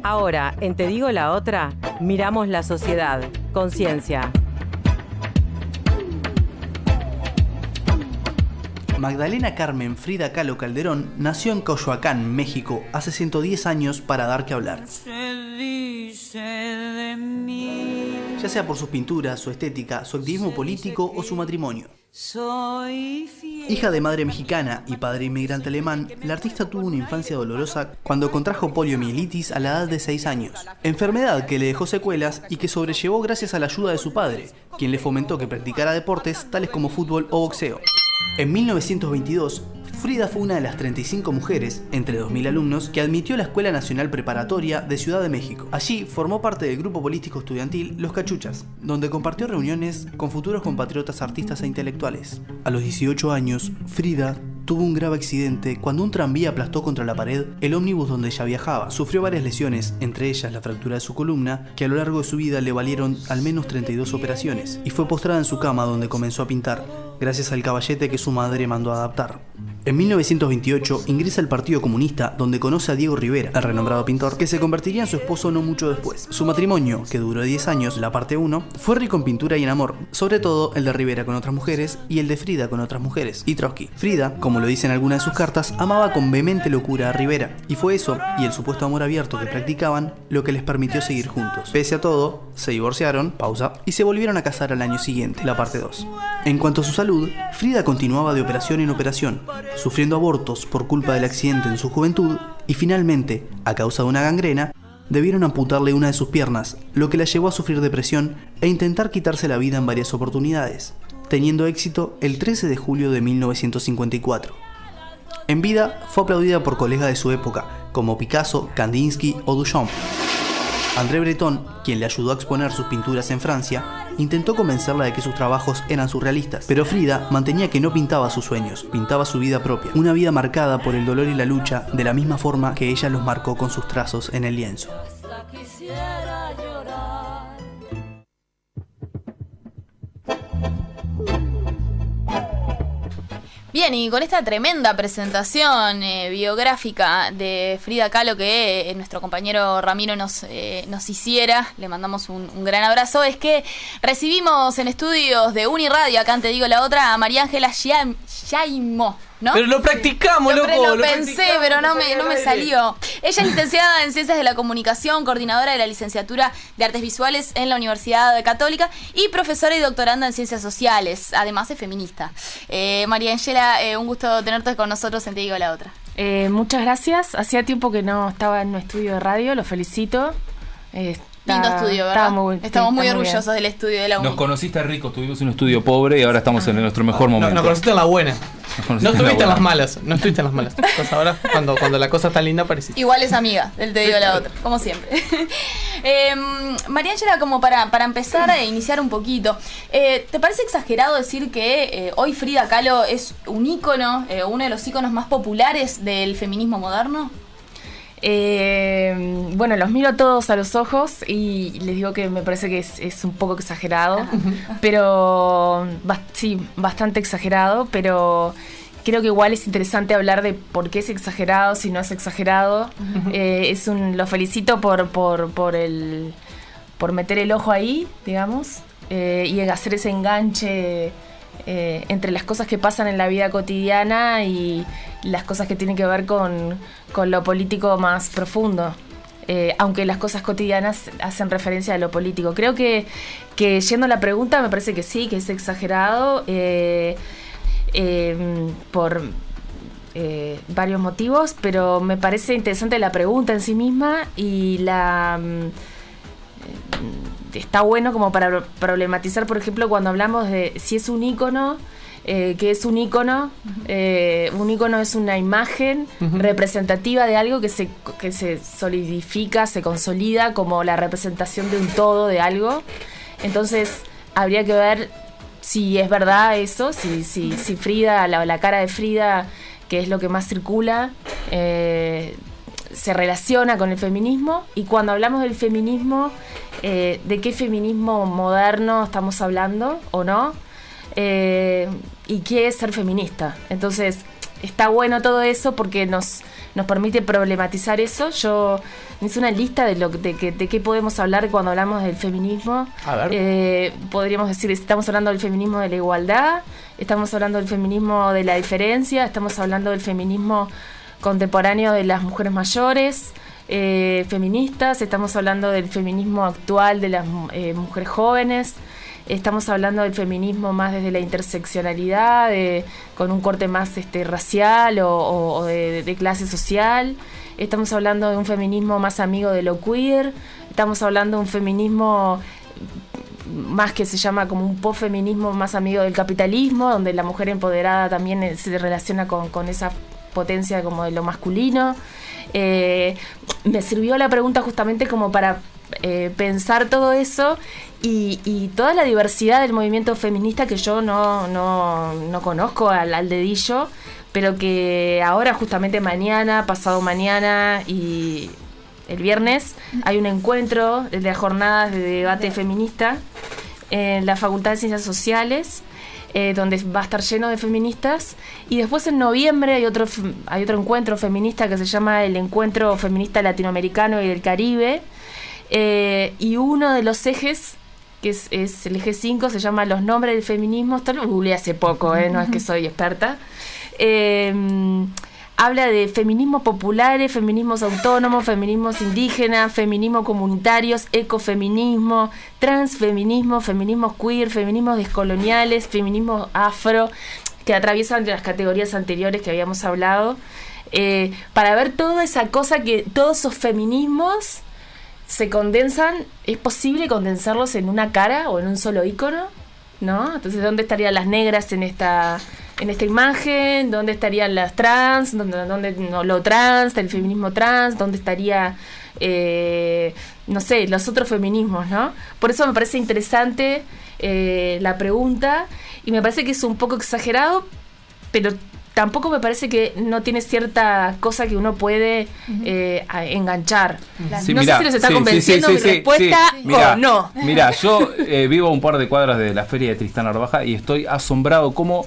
Ahora, en Te digo la otra, miramos la sociedad. Conciencia. Magdalena Carmen Frida Kahlo Calderón nació en Coyoacán, México, hace 110 años para dar que hablar. Ya sea por sus pinturas, su estética, su activismo político o su matrimonio. Hija de madre mexicana y padre inmigrante alemán, la artista tuvo una infancia dolorosa cuando contrajo poliomielitis a la edad de 6 años. Enfermedad que le dejó secuelas y que sobrellevó gracias a la ayuda de su padre, quien le fomentó que practicara deportes tales como fútbol o boxeo. En 1922, Frida fue una de las 35 mujeres, entre 2.000 alumnos, que admitió la Escuela Nacional Preparatoria de Ciudad de México. Allí formó parte del grupo político estudiantil Los Cachuchas, donde compartió reuniones con futuros compatriotas artistas e intelectuales. A los 18 años, Frida tuvo un grave accidente cuando un tranvía aplastó contra la pared el ómnibus donde ella viajaba. Sufrió varias lesiones, entre ellas la fractura de su columna, que a lo largo de su vida le valieron al menos 32 operaciones, y fue postrada en su cama donde comenzó a pintar, gracias al caballete que su madre mandó a adaptar. En 1928 ingresa al Partido Comunista, donde conoce a Diego Rivera, el renombrado pintor, que se convertiría en su esposo no mucho después. Su matrimonio, que duró 10 años, la parte 1, fue rico en pintura y en amor, sobre todo el de Rivera con otras mujeres y el de Frida con otras mujeres, y Trotsky. Frida, como lo dice en alguna de sus cartas, amaba con vehemente locura a Rivera, y fue eso, y el supuesto amor abierto que practicaban, lo que les permitió seguir juntos. Pese a todo, se divorciaron, pausa, y se volvieron a casar al año siguiente, la parte 2. En cuanto a su salud, Frida continuaba de operación en operación, sufriendo abortos por culpa del accidente en su juventud y finalmente, a causa de una gangrena, debieron amputarle una de sus piernas, lo que la llevó a sufrir depresión e intentar quitarse la vida en varias oportunidades, teniendo éxito el 13 de julio de 1954. En vida fue aplaudida por colegas de su época, como Picasso, Kandinsky o Duchamp. André Breton, quien le ayudó a exponer sus pinturas en Francia, intentó convencerla de que sus trabajos eran surrealistas, pero Frida mantenía que no pintaba sus sueños, pintaba su vida propia, una vida marcada por el dolor y la lucha de la misma forma que ella los marcó con sus trazos en el lienzo. Bien, y con esta tremenda presentación biográfica de Frida Kahlo que nuestro compañero Ramiro nos hiciera, le mandamos un gran abrazo, es que recibimos en estudios de Uniradio, acá Te digo la otra, a María Ángela Yaimo, ¿no? Pero lo practicamos, loco. Lo pensé, pero no me salió. Ella es licenciada en Ciencias de la Comunicación, coordinadora de la licenciatura de Artes Visuales en la Universidad Católica y profesora y doctoranda en Ciencias Sociales. Además es feminista. María Ángela, un gusto tenerte con nosotros en Te digo la otra. Muchas gracias. Hacía tiempo que no estaba en un estudio de radio, lo felicito. Lindo estudio, ¿verdad? Estamos muy orgullosos bien del estudio de la UNI. Nos conociste rico, tuvimos un estudio pobre y ahora estamos en nuestro mejor momento. Nos conociste en la buena. No estuviste en las malas. Pues ahora, cuando la cosa está linda, pareciste. Igual es amiga del Te digo la otra, como siempre. María Ángela, como para empezar a iniciar un poquito, ¿te parece exagerado decir que hoy Frida Kahlo es un ícono, uno de los íconos más populares del feminismo moderno? Bueno, los miro a todos a los ojos y les digo que me parece que es un poco exagerado, pero sí, bastante exagerado, pero creo que igual es interesante hablar de por qué es exagerado, si no es exagerado. Lo felicito por meter el ojo ahí, digamos, y hacer ese enganche entre las cosas que pasan en la vida cotidiana y las cosas que tienen que ver con lo político más profundo, aunque las cosas cotidianas hacen referencia a lo político. Creo que yendo a la pregunta, me parece que sí, que es exagerado por varios motivos, pero me parece interesante la pregunta en sí misma y está bueno como para problematizar, por ejemplo, cuando hablamos de si es un ícono, ¿qué es un ícono? Un ícono es una imagen representativa de algo que se solidifica, se consolida como la representación de un todo, de algo. Entonces, habría que ver si es verdad eso, si Frida, la cara de Frida, que es lo que más circula, se relaciona con el feminismo. Y cuando hablamos del feminismo, ¿de qué feminismo moderno estamos hablando o no? ¿Y qué es ser feminista? Entonces, está bueno todo eso porque nos permite problematizar eso. Yo hice una lista de qué podemos hablar cuando hablamos del feminismo. A ver. Podríamos decir, estamos hablando del feminismo de la igualdad, estamos hablando del feminismo de la diferencia, estamos hablando del feminismo contemporáneo de las mujeres mayores, feministas, estamos hablando del feminismo actual de las mujeres jóvenes. Estamos hablando del feminismo más desde la interseccionalidad, con un corte más racial o de clase social. Estamos hablando de un feminismo más amigo de lo queer. Estamos hablando de un feminismo más que se llama como un post-feminismo más amigo del capitalismo, donde la mujer empoderada también se relaciona con esa potencia como de lo masculino. Me sirvió la pregunta justamente como para pensar todo eso y toda la diversidad del movimiento feminista que yo no conozco al dedillo, pero que ahora justamente mañana, pasado mañana y el viernes hay un encuentro de las jornadas de debate feminista en la Facultad de Ciencias Sociales, donde va a estar lleno de feministas, y después en noviembre hay otro encuentro feminista que se llama el Encuentro Feminista Latinoamericano y del Caribe, y uno de los ejes, que es el eje 5, se llama Los Nombres del Feminismo. Esto lo googleé hace poco, no es que soy experta. Habla de feminismos populares, feminismos autónomos, feminismos indígenas, feminismos comunitarios, ecofeminismo, transfeminismo, feminismos queer, feminismos descoloniales, feminismos afro, que atraviesan las categorías anteriores que habíamos hablado, para ver toda esa cosa que todos esos feminismos se condensan. ¿Es posible condensarlos en una cara o en un solo ícono? ¿No? Entonces, ¿dónde estarían las negras en esta imagen? ¿Dónde estarían las trans? ¿Dónde no, lo trans, el feminismo trans? ¿Dónde estaría, no sé, los otros feminismos, ¿no? Por eso me parece interesante la pregunta, y me parece que es un poco exagerado, pero tampoco me parece que no tiene cierta cosa que uno puede enganchar. Sí, no mirá, sé si nos está sí, convenciendo sí, mi respuesta mirá, o no. Mira, yo vivo a un par de cuadras de la feria de Tristán Narvaja y estoy asombrado de cómo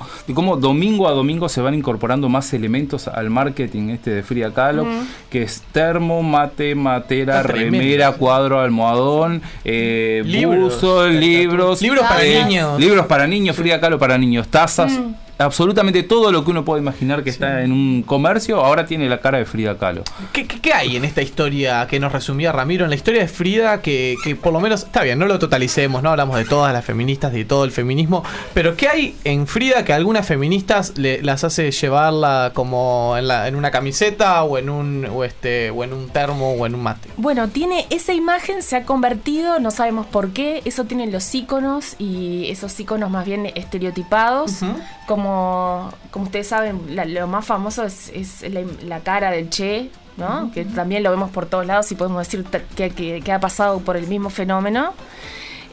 domingo a domingo se van incorporando más elementos al marketing de Frida Kahlo, que es termo, mate, matera, remera, cuadro, almohadón, buzo, libros para niños. Libros para niños, Frida Kahlo para niños, tazas. Absolutamente todo lo que uno puede imaginar que está en un comercio, ahora tiene la cara de Frida Kahlo. ¿Qué hay en esta historia que nos resumía Ramiro? En la historia de Frida, que por lo menos, está bien, no lo totalicemos, no hablamos de todas las feministas, de todo el feminismo, pero ¿qué hay en Frida que algunas feministas las hace llevarla como en una camiseta o en un termo o en un mate? Bueno, tiene esa imagen, se ha convertido, no sabemos por qué, eso tienen los íconos, y esos íconos más bien estereotipados, como ustedes saben, lo más famoso es la cara del Che, ¿no? Que también lo vemos por todos lados y podemos decir que ha pasado por el mismo fenómeno.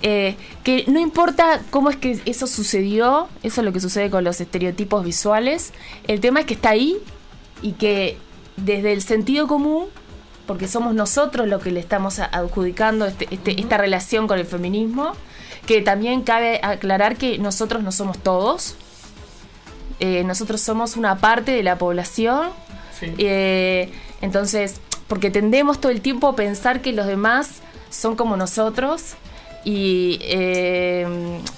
Que no importa cómo es que eso sucedió, eso es lo que sucede con los estereotipos visuales, el tema es que está ahí, y que desde el sentido común, porque somos nosotros los que le estamos adjudicando esta relación con el feminismo, que también cabe aclarar que nosotros no somos todos. Nosotros somos una parte de la población, sí. Entonces, porque tendemos todo el tiempo a pensar que los demás son como nosotros, y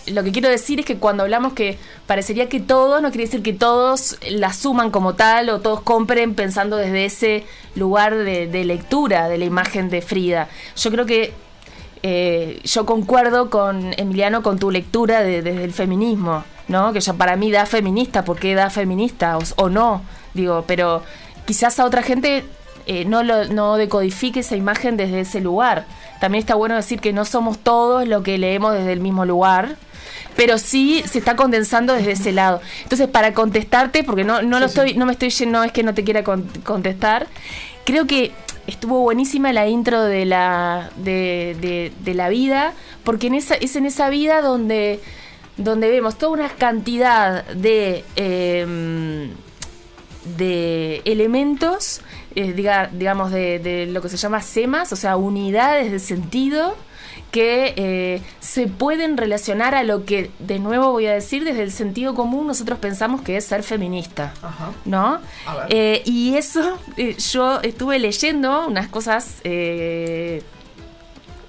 lo que quiero decir es que cuando hablamos que parecería que todos, no quiere decir que todos la suman como tal o todos compren pensando desde ese lugar de lectura de la imagen de Frida. Yo creo que yo concuerdo con Emiliano con tu lectura desde el feminismo, ¿no? Que ya para mí da feminista, ¿por qué da feminista? O no, digo, pero quizás a otra gente no decodifique esa imagen desde ese lugar. También está bueno decir que no somos todos lo que leemos desde el mismo lugar, pero sí se está condensando desde ese lado. Entonces, para contestarte, porque no me estoy yendo, es que no te quiera contestar, creo que estuvo buenísima la intro de la vida, porque es en esa vida donde vemos toda una cantidad de elementos digamos, de lo que se llama semas, o sea, unidades de sentido que se pueden relacionar a lo que, de nuevo voy a decir, desde el sentido común nosotros pensamos que es ser feminista, ¿no? Y eso, yo estuve leyendo unas cosas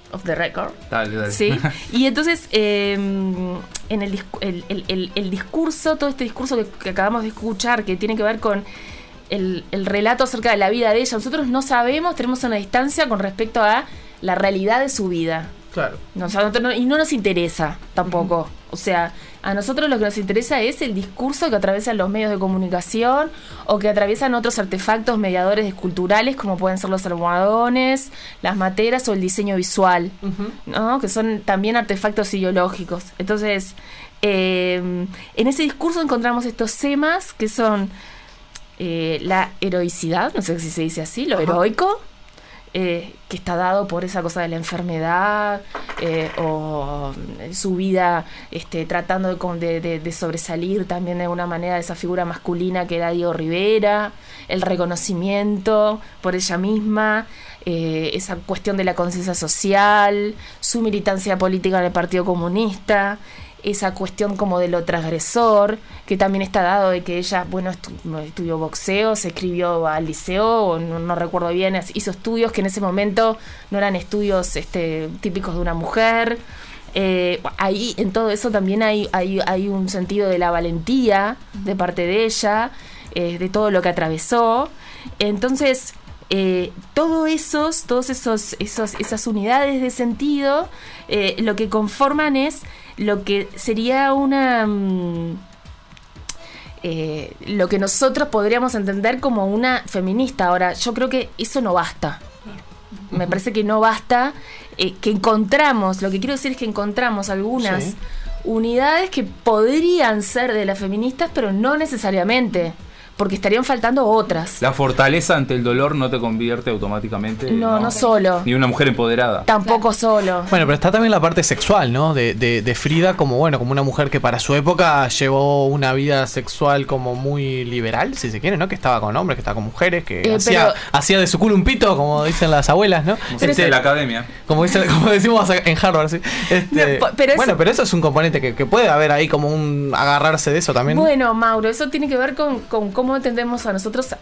off the record. Dale. Sí. Y entonces, en el discurso, todo este discurso que acabamos de escuchar, que tiene que ver con el relato acerca de la vida de ella, nosotros no sabemos, tenemos una distancia con respecto a la realidad de su vida. Claro. Y no nos interesa tampoco. O sea, a nosotros lo que nos interesa es el discurso que atraviesan los medios de comunicación o que atraviesan otros artefactos mediadores culturales, como pueden ser los almohadones, las materas o el diseño visual, ¿no? Que son también artefactos ideológicos. Entonces, en ese discurso encontramos estos temas que son la heroicidad, no sé si se dice así, lo heroico, que está dado por esa cosa de la enfermedad, o su vida tratando de sobresalir también de alguna manera de esa figura masculina que era Diego Rivera, el reconocimiento por ella misma, esa cuestión de la conciencia social, su militancia política en el Partido Comunista, esa cuestión como de lo transgresor, que también está dado de que ella, bueno, estudió boxeo, se escribió al liceo, o no recuerdo bien, hizo estudios que en ese momento no eran estudios típicos de una mujer. Ahí, en todo eso también hay un sentido de la valentía de parte de ella, de todo lo que atravesó. Entonces, todas esas unidades de sentido, lo que conforman es lo que sería lo que nosotros podríamos entender como una feminista. Ahora, yo creo que eso no basta. Me parece que no basta, que encontramos, lo que quiero decir es que encontramos algunas unidades que podrían ser de las feministas, pero no necesariamente, porque estarían faltando otras. La fortaleza ante el dolor no te convierte automáticamente. No solo. Ni una mujer empoderada. Tampoco solo. Bueno, pero está también la parte sexual, ¿no? De Frida como una mujer que para su época llevó una vida sexual como muy liberal, si se quiere, ¿no? Que estaba con hombres, que estaba con mujeres, que hacía de su culo un pito, como dicen las abuelas, ¿no? De la academia. Como decimos en Harvard, ¿sí? Pero eso es un componente que puede haber ahí como un agarrarse de eso también. Bueno, Mauro, eso tiene que ver con cómo entendemos a nosotros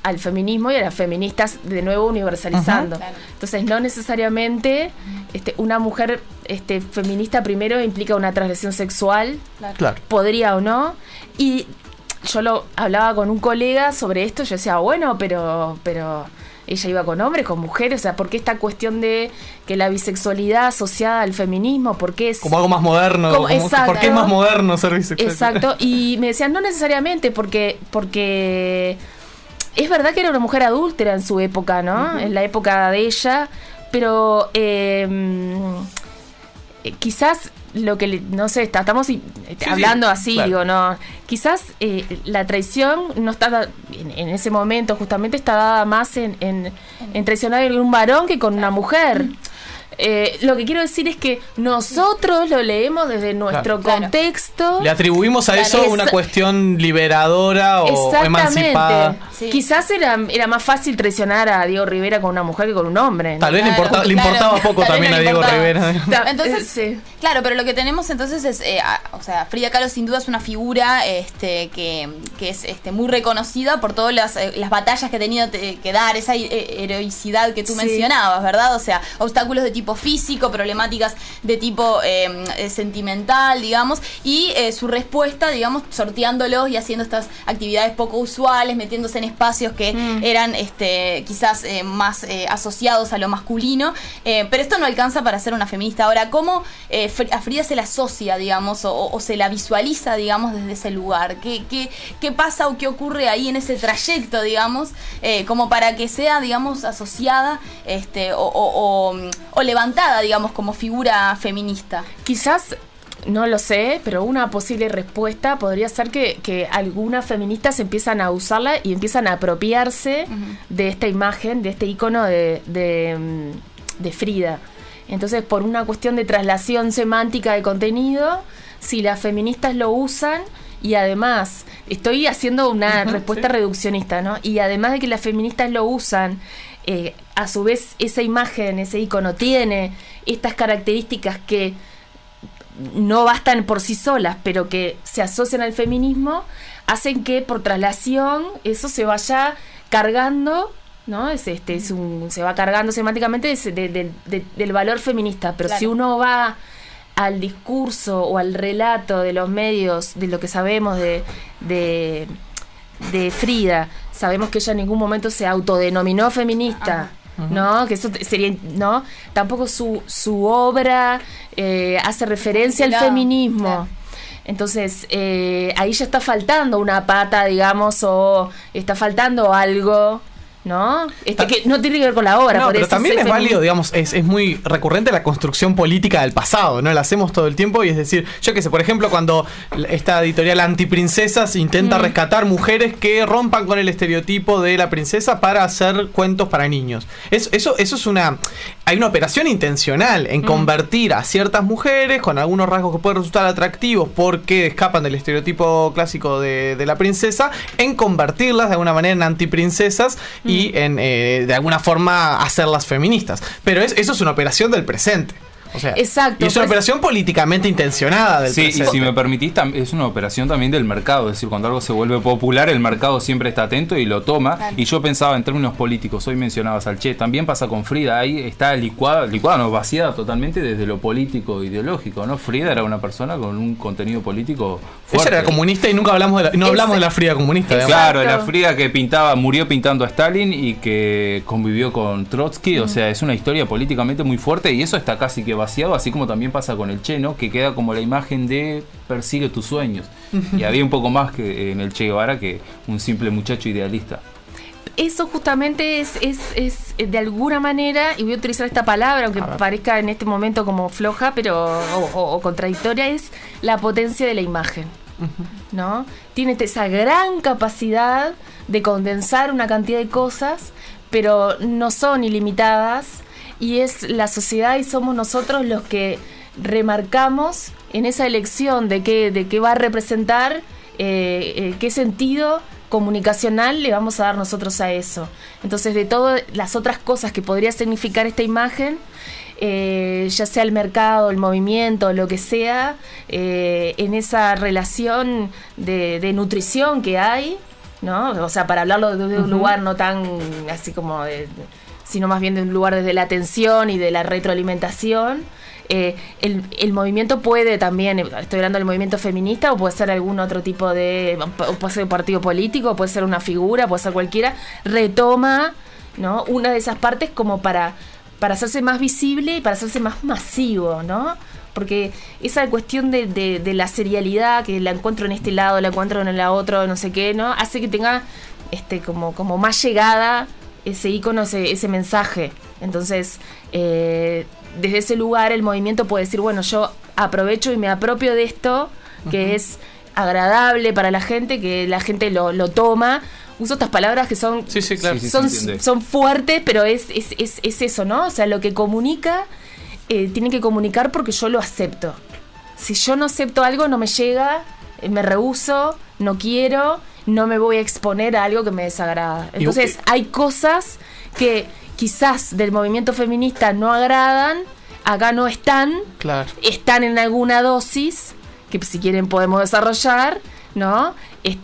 al feminismo y a las feministas, de nuevo universalizando. Claro. Entonces, no necesariamente una mujer feminista primero implica una transgresión sexual, claro. Podría o no. Y yo lo hablaba con un colega sobre esto, yo decía, bueno, pero ella iba con hombres, con mujeres, o sea, ¿por qué esta cuestión de que la bisexualidad asociada al feminismo, por qué es como algo más moderno? ¿Por qué es más moderno ser bisexual? Exacto, y me decían, no necesariamente, porque es verdad que era una mujer adúltera en su época, ¿no? En la época de ella, pero quizás lo que no sé, estamos hablando así, claro. Digo, no, quizás la traición no está en ese momento, justamente está dada más en traicionar a un varón que con una mujer. Lo que quiero decir es que nosotros lo leemos desde nuestro contexto. Le atribuimos a eso una cuestión liberadora o emancipada. Sí. Quizás era más fácil traicionar a Diego Rivera con una mujer que con un hombre. Tal vez le importaba poco también a Diego Rivera. Entonces, claro, pero lo que tenemos entonces es, o sea, Frida Kahlo sin duda es una figura que es muy reconocida por todas las batallas que ha tenido que dar, esa heroicidad que tú mencionabas, ¿verdad? O sea, obstáculos de tipo físico, problemáticas de tipo sentimental, digamos, y su respuesta, digamos, sorteándolos y haciendo estas actividades poco usuales, metiéndose en espacios que eran quizás más asociados a lo masculino, pero esto no alcanza para ser una feminista. Ahora, ¿cómo a Frida se la asocia, digamos, o se la visualiza, digamos, desde ese lugar? ¿Qué pasa o qué ocurre ahí en ese trayecto, digamos, como para que sea, digamos, asociada o levantada, digamos, como figura feminista? Quizás, no lo sé, pero una posible respuesta podría ser que algunas feministas empiezan a usarla y empiezan a apropiarse de esta imagen, de este icono de Frida. Entonces, por una cuestión de traslación semántica de contenido, si las feministas lo usan y además estoy haciendo una respuesta reduccionista, ¿no? Y además de que las feministas lo usan, a su vez esa imagen, ese icono tiene estas características que no bastan por sí solas, pero que se asocian al feminismo, hacen que por traslación eso se vaya cargando, ¿no? Se va cargando semánticamente del valor feminista, pero si uno va al discurso o al relato de los medios, de lo que sabemos de Frida, sabemos que ella en ningún momento se autodenominó feminista. ¿No? Que eso sería, ¿no? Tampoco su obra hace referencia al feminismo. Claro. Entonces, ahí ya está faltando una pata, digamos, o está faltando algo, ¿no? Que no tiene que ver con la obra. No, por pero eso también es válido, digamos, es muy recurrente la construcción política del pasado, ¿no? La hacemos todo el tiempo y es decir, yo qué sé, por ejemplo, cuando esta editorial Antiprincesas intenta rescatar mujeres que rompan con el estereotipo de la princesa para hacer cuentos para niños. Eso es hay una operación intencional en convertir a ciertas mujeres con algunos rasgos que pueden resultar atractivos porque escapan del estereotipo clásico de la princesa, en convertirlas de alguna manera en antiprincesas y en de alguna forma hacerlas feministas. Pero eso es una operación del presente. O sea, exacto, y es una operación políticamente intencionada del presente. Y si me permitís, es una operación también del mercado. Es decir, cuando algo se vuelve popular, el mercado siempre está atento y lo toma. Claro. Y yo pensaba en términos políticos, hoy mencionabas al Che, también pasa con Frida. Ahí está licuada, no, vaciada totalmente desde lo político ideológico, ¿no? Frida era una persona con un contenido político fuerte. Ella era comunista y nunca hablamos de la Frida comunista. Claro, la Frida que murió pintando a Stalin y que convivió con Trotsky. O sea, es una historia políticamente muy fuerte y eso está casi que vaciado, así como también pasa con el Che, ¿no? Que queda como la imagen de persigue tus sueños. Y había un poco más que en el Che Guevara que un simple muchacho idealista. Eso justamente es de alguna manera, y voy a utilizar esta palabra, aunque parezca en este momento como floja, pero o contradictoria, es la potencia de la imagen, ¿no? Tiene esa gran capacidad de condensar una cantidad de cosas, pero no son ilimitadas. Y es la sociedad y somos nosotros los que remarcamos en esa elección de qué va a representar, qué sentido comunicacional le vamos a dar nosotros a eso. Entonces, de todas las otras cosas que podría significar esta imagen, ya sea el mercado, el movimiento, lo que sea, en esa relación de nutrición que hay, ¿no? O sea, para hablarlo desde un lugar no tan así como sino más bien de un lugar desde la atención y de la retroalimentación. El movimiento puede también, estoy hablando del movimiento feminista, o puede ser algún otro tipo puede ser un partido político, puede ser una figura, puede ser cualquiera, retoma, ¿no? Una de esas partes como para hacerse más visible y para hacerse más masivo, ¿no? Porque esa cuestión de la serialidad, que la encuentro en este lado, la encuentro en el otro, no sé qué, ¿no? Hace que tenga como más llegada ese icono, ese mensaje. Entonces, desde ese lugar el movimiento puede decir, bueno, yo aprovecho y me apropio de esto, que es agradable para la gente, que la gente lo toma. Uso estas palabras que son, claro. son fuertes, pero es eso, ¿no? O sea, lo que comunica, tiene que comunicar porque yo lo acepto. Si yo no acepto algo, no me llega, me rehúso, no quiero, no me voy a exponer a algo que me desagrada. Entonces, hay cosas que quizás del movimiento feminista no agradan, acá no están, están en alguna dosis, que si quieren podemos desarrollar, ¿no? Que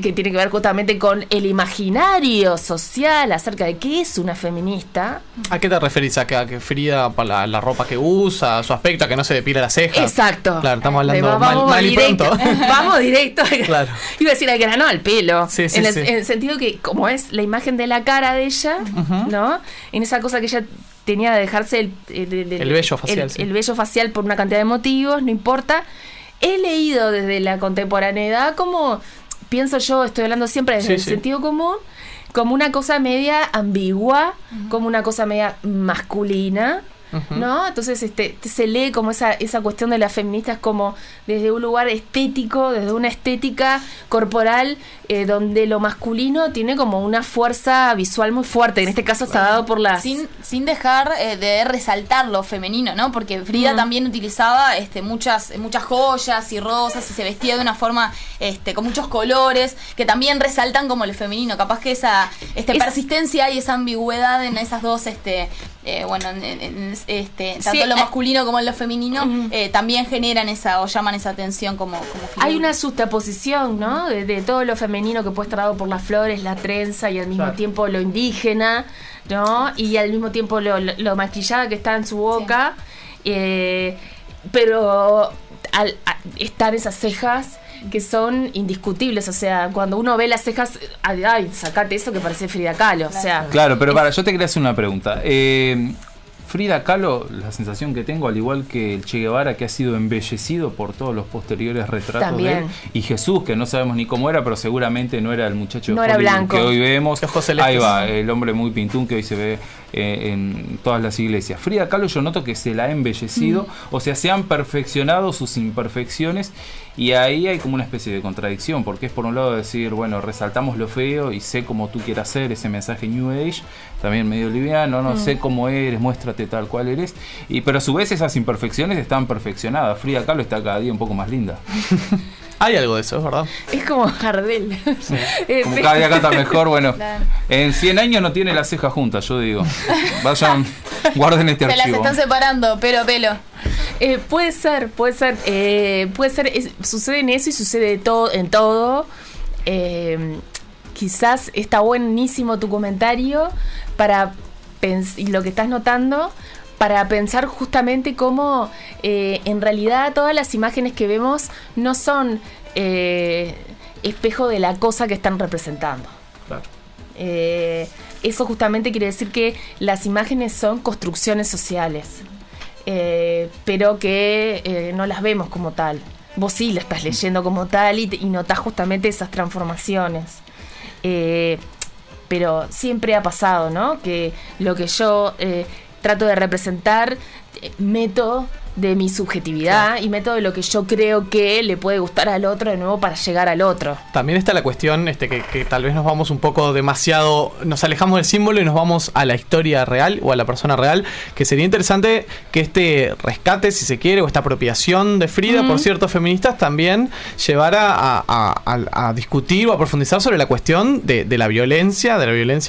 tiene que ver justamente con el imaginario social acerca de qué es una feminista. ¿A qué te referís? ¿A que Frida, la ropa que usa, su aspecto, a que no se depila las cejas? Exacto. Claro, estamos hablando mal y pronto. Vamos directo. Claro. Iba a decir al grano, al pelo. Sí, en el sentido que, como es la imagen de la cara de ella, ¿no? En esa cosa que ella tenía de dejarse el vello facial. El vello facial por una cantidad de motivos, no importa. He leído desde la contemporaneidad, como pienso yo, estoy hablando siempre desde el sentido común, como una cosa media ambigua, como una cosa media masculina, ¿no? Entonces se lee como esa cuestión de las feministas como desde un lugar estético, desde una estética corporal, donde lo masculino tiene como una fuerza visual muy fuerte. En este caso está dado por las... Sin dejar de resaltar lo femenino, ¿no? Porque Frida también utilizaba muchas joyas y rosas, y se vestía de una forma con muchos colores que también resaltan como lo femenino. Capaz que esa persistencia y esa ambigüedad en esas dos, tanto lo masculino como en lo femenino, también generan o llaman esa atención como figura. Hay una justaposición, ¿no? De todo lo femenino que puede estar dado por las flores, la trenza, y al mismo tiempo lo indígena, ¿no? Y al mismo tiempo lo maquillada que está en su boca. Pero están esas cejas que son indiscutibles. O sea, cuando uno ve las cejas, ay, sacate eso que parece Frida Kahlo. O sea, claro, pero yo te quería hacer una pregunta. Frida Kahlo, la sensación que tengo, al igual que el Che Guevara, que ha sido embellecido por todos los posteriores retratos también de él, y Jesús, que no sabemos ni cómo era, pero seguramente no era el muchacho no de era Hollywood blanco, que hoy vemos. Ahí va, el hombre muy pintún que hoy se ve en todas las iglesias. Frida Kahlo, yo noto que se la ha embellecido, o sea, se han perfeccionado sus imperfecciones, y ahí hay como una especie de contradicción, porque es por un lado decir, bueno, resaltamos lo feo y sé cómo tú quieras ser, ese mensaje New Age, también medio liviano, no sé cómo eres, muéstrate tal cual eres, pero a su vez esas imperfecciones están perfeccionadas. Frida Kahlo está cada día un poco más linda. Hay algo de eso, es verdad. Es como Jardel. Sí. Como cada día canta mejor, bueno, en 100 años no tiene las cejas juntas, yo digo. Vayan, guarden este archivo. Se las están separando, pelo a pelo. Puede ser, sucede en eso y sucede en todo. Quizás está buenísimo tu comentario y lo que estás notando, para pensar justamente cómo en realidad todas las imágenes que vemos no son espejo de la cosa que están representando. Claro. Eso justamente quiere decir que las imágenes son construcciones sociales, pero que no las vemos como tal. Vos sí la estás leyendo como tal y notás justamente esas transformaciones. Pero siempre ha pasado, ¿no? Que lo que yo trato de representar, meto de mi subjetividad y meto de lo que yo creo que le puede gustar al otro de nuevo para llegar al otro. También está la cuestión que tal vez nos vamos un poco demasiado, nos alejamos del símbolo y nos vamos a la historia real o a la persona real, que sería interesante que este rescate, si se quiere, o esta apropiación de Frida por ciertos feministas también llevara a discutir o a profundizar sobre la cuestión de la violencia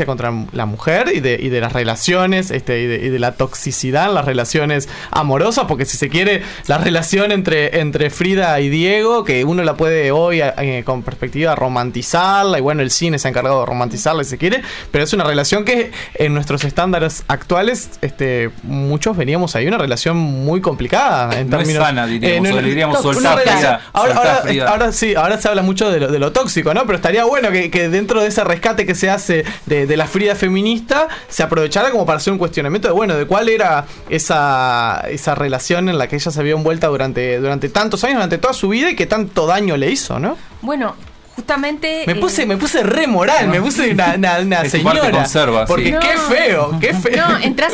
contra la mujer y de las relaciones y de la toxicidad en las relaciones amorosas, porque si se quiere, la relación entre Frida y Diego, que uno la puede hoy con perspectiva romantizarla, y bueno, el cine se ha encargado de romantizarla si se quiere, pero es una relación que en nuestros estándares actuales muchos veníamos ahí, una relación muy complicada en términos, es sana, diríamos soltar Frida. Ahora se habla mucho de lo tóxico, ¿no? Pero estaría bueno que dentro de ese rescate que se hace de la Frida feminista se aprovechara como para hacer un cuestionamiento de cuál era esa relación en la que ella se vio envuelta durante tantos años, durante toda su vida, y que tanto daño le hizo, ¿no? Bueno, justamente... Me puse re moral, me puse una señora. Conserva, porque sí. qué feo. No, entras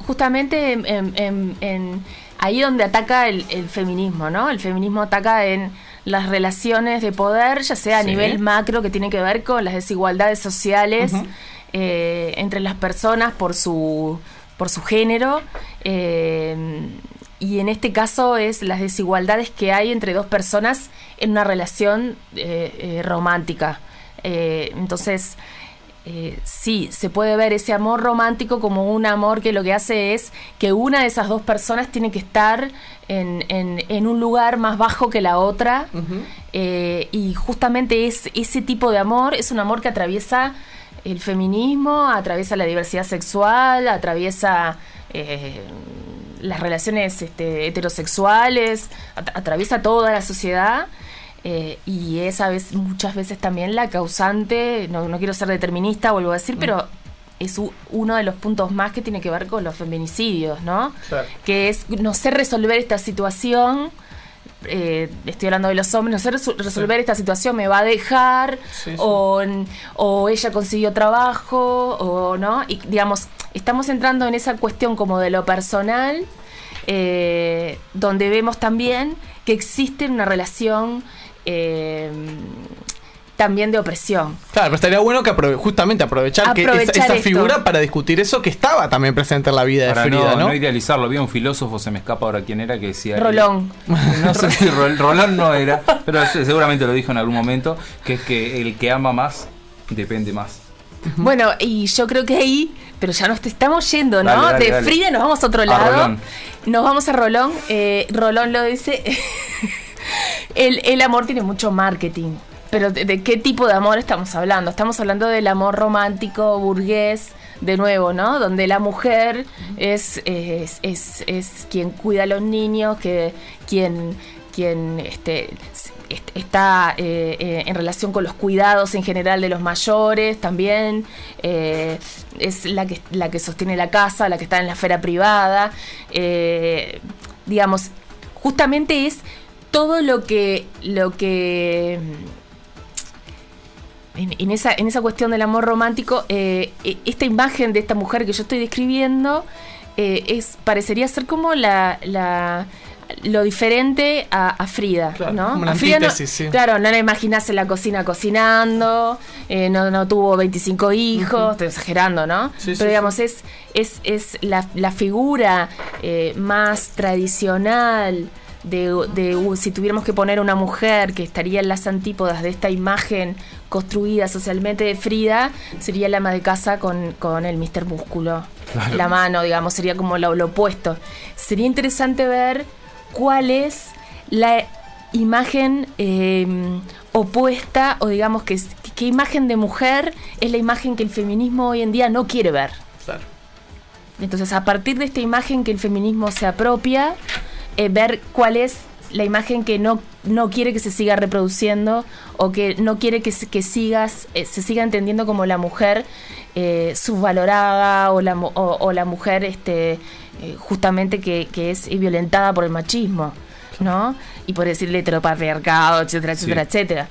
justamente en ahí donde ataca el feminismo, ¿no? El feminismo ataca en las relaciones de poder, ya sea a nivel macro, que tiene que ver con las desigualdades sociales entre las personas por su género, y en este caso es las desigualdades que hay entre dos personas en una relación romántica. Entonces, sí, se puede ver ese amor romántico como un amor que lo que hace es que una de esas dos personas tiene que estar en un lugar más bajo que la otra, y justamente ese tipo de amor es un amor que atraviesa el feminismo, atraviesa la diversidad sexual, atraviesa las relaciones heterosexuales, atraviesa toda la sociedad, y es muchas veces también la causante, no quiero ser determinista, vuelvo a decir, pero es uno de los puntos más que tiene que ver con los feminicidios, ¿no? Claro. Que es no sé resolver esta situación estoy hablando de los hombres, no sé resolver esta situación, me va a dejar, o ella consiguió trabajo, o no, y digamos, estamos entrando en esa cuestión como de lo personal, donde vemos también que existe una relación también de opresión. Claro, pero estaría bueno que justamente aprovechar que esa figura para discutir eso que estaba también presente en la vida de Frida, ¿no? No idealizarlo. Había un filósofo, se me escapa ahora quién era, que decía... Rolón. No sé si Rolón no era, pero seguramente lo dijo en algún momento, que es que el que ama más, depende más. Bueno, y yo creo que ahí, pero ya nos estamos yendo, ¿no? Dale. Frida nos vamos a otro lado. Nos vamos a Rolón. Rolón lo dice... el amor tiene mucho marketing. Pero ¿de qué tipo de amor estamos hablando? Estamos hablando del amor romántico, burgués, de nuevo, ¿no? Donde la mujer es quien cuida a los niños, quien está en relación con los cuidados en general de los mayores también, es la que sostiene la casa, la que está en la esfera privada, digamos, justamente es todo lo que en esa cuestión del amor romántico, esta imagen de esta mujer que yo estoy describiendo parecería ser como lo diferente a Frida, claro, ¿no? Como una a Frida antítesis, sí. Claro, no la imaginás en la cocina cocinando, no tuvo 25 hijos, estoy exagerando, ¿no? Sí, pero digamos, es la figura más tradicional si tuviéramos que poner una mujer que estaría en las antípodas de esta imagen construida socialmente de Frida, sería la ama de casa con el Mr. Músculo. Claro. La mano, digamos, sería como lo opuesto. Sería interesante ver cuál es la imagen opuesta, o digamos qué imagen de mujer es la imagen que el feminismo hoy en día no quiere ver. Claro. Entonces, a partir de esta imagen que el feminismo se apropia, ver cuál es la imagen que no quiere que se siga reproduciendo, o que no quiere que se siga entendiendo como la mujer subvalorada, o la mujer justamente que es violentada por el machismo, ¿no? Y por decirle heteropatriarcado, etcétera, etcétera, etcétera.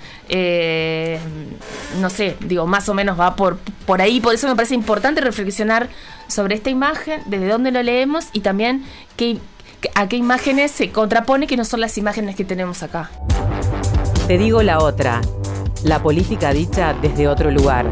No sé, digo, más o menos va por ahí. Por eso me parece importante reflexionar sobre esta imagen, desde dónde lo leemos, y también a qué imágenes se contrapone, que no son las imágenes que tenemos acá. Te digo la otra, la política dicha desde otro lugar.